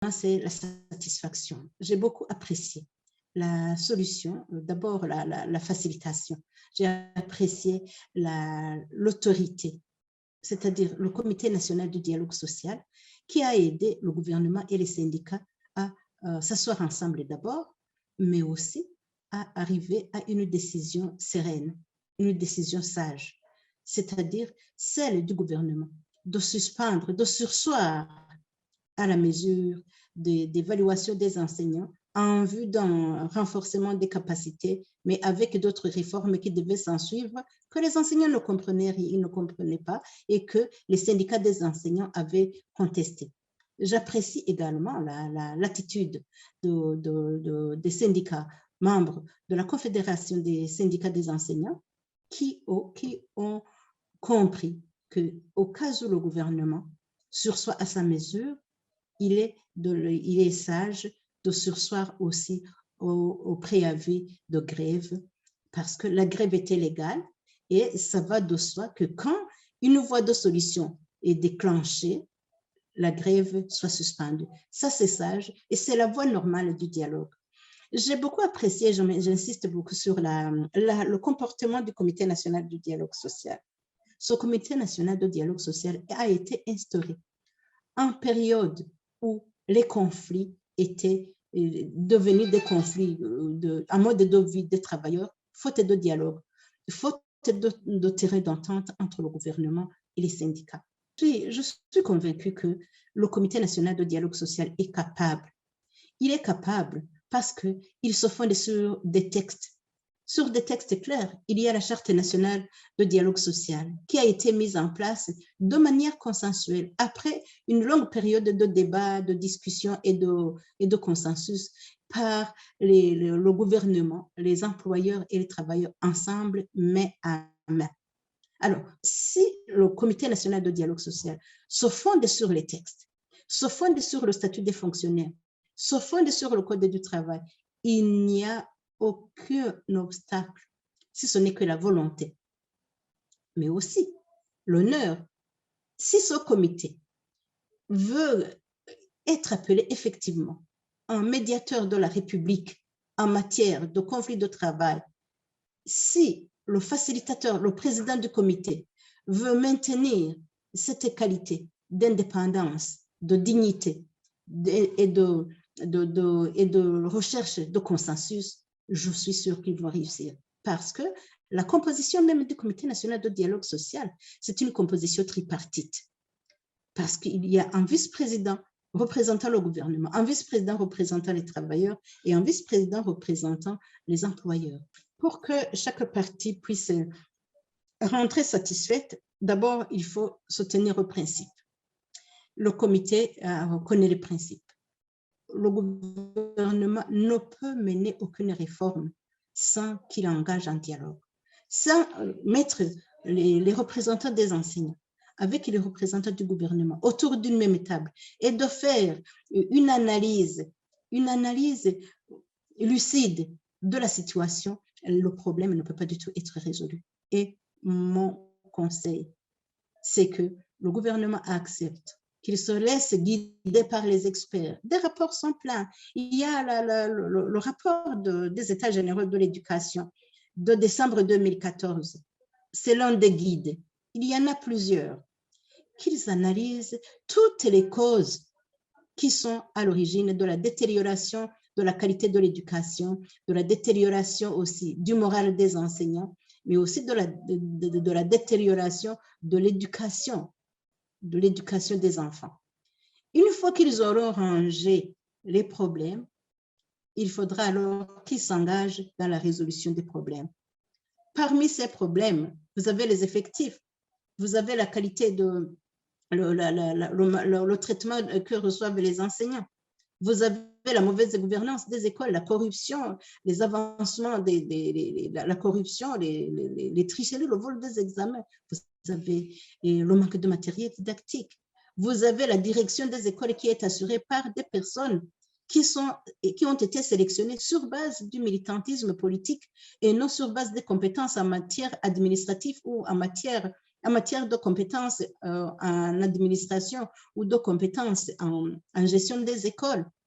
c'est la satisfaction. J'ai beaucoup apprécié la solution, d'abord la facilitation. J'ai apprécié l'autorité, c'est-à-dire le Comité national du dialogue social, qui a aidé le gouvernement et les syndicats à s'asseoir ensemble d'abord, mais aussi à arriver à une décision sereine, une décision sage, c'est-à-dire celle du gouvernement de suspendre, de surseoir à la mesure d'évaluation des enseignants en vue d'un renforcement des capacités, mais avec d'autres réformes qui devaient s'en suivre, que les enseignants ne comprenaient rien, ils ne comprenaient pas et que les syndicats des enseignants avaient contesté. J'apprécie également l'attitude des syndicats membres de la Confédération des syndicats des enseignants qui ont compris qu'au cas où le gouvernement sursoit à sa mesure, il est sage de surseoir aussi au préavis de grève, parce que la grève était légale et ça va de soi que quand une voie de solution est déclenchée, la grève soit suspendue. Ça, c'est sage et c'est la voie normale du dialogue. J'ai beaucoup apprécié, j'insiste beaucoup sur le comportement du Comité national du dialogue social. Ce Comité national de dialogue social a été instauré en période où les conflits étaient devenus des conflits en mode de vie des travailleurs, faute de dialogue, faute de terrain d'entente entre le gouvernement et les syndicats. Je suis convaincue que le Comité national de dialogue social est capable. Il est capable parce qu'il se fonde sur des textes clairs. Il y a la Charte nationale de dialogue social qui a été mise en place de manière consensuelle après une longue période de débat, de discussion et de consensus par le gouvernement, les employeurs et les travailleurs ensemble, main à main. Alors, si le Comité national de dialogue social se fonde sur les textes, se fonde sur le statut des fonctionnaires, se fonde sur le Code du travail, il n'y a aucun obstacle, si ce n'est que la volonté. Mais aussi, l'honneur, si ce comité veut être appelé effectivement un médiateur de la République en matière de conflit de travail, si le facilitateur, le président du comité veut maintenir cette qualité d'indépendance, de dignité et de recherche de consensus, je suis sûre qu'ils vont réussir. Parce que la composition même du Comité national de dialogue social, c'est une composition tripartite. Parce qu'il y a un vice-président représentant le gouvernement, un vice-président représentant les travailleurs et un vice-président représentant les employeurs. Pour que chaque partie puisse rentrer satisfaite, d'abord, il faut se tenir aux principes. Le comité connaît les principes. Le gouvernement ne peut mener aucune réforme sans qu'il engage un dialogue, sans mettre les représentants des enseignants avec les représentants du gouvernement autour d'une même table et de faire une analyse lucide de la situation, le problème ne peut pas du tout être résolu. Et mon conseil, c'est que le gouvernement accepte qu'il se laisse guider par les experts. Des rapports sont pleins. Il y a le rapport des États généraux de l'éducation de décembre 2014. C'est l'un des guides. Il y en a plusieurs. Qu'ils analysent toutes les causes qui sont à l'origine de la détérioration de la qualité de l'éducation, de la détérioration aussi du moral des enseignants, mais aussi de la détérioration de l'éducation des enfants. Une fois qu'ils auront rangé les problèmes, il faudra alors qu'ils s'engagent dans la résolution des problèmes. Parmi ces problèmes, vous avez les effectifs, vous avez la qualité le traitement que reçoivent les enseignants, vous avez la mauvaise gouvernance des écoles, la corruption, les avancements, la corruption, les tricheries, le vol des examens. Vous avez le manque de matériel didactique. Vous avez la direction des écoles qui est assurée par des personnes qui ont été sélectionnées sur base du militantisme politique et non sur base des compétences en matière administrative ou en matière en matière de compétences en administration ou de compétences en gestion des écoles.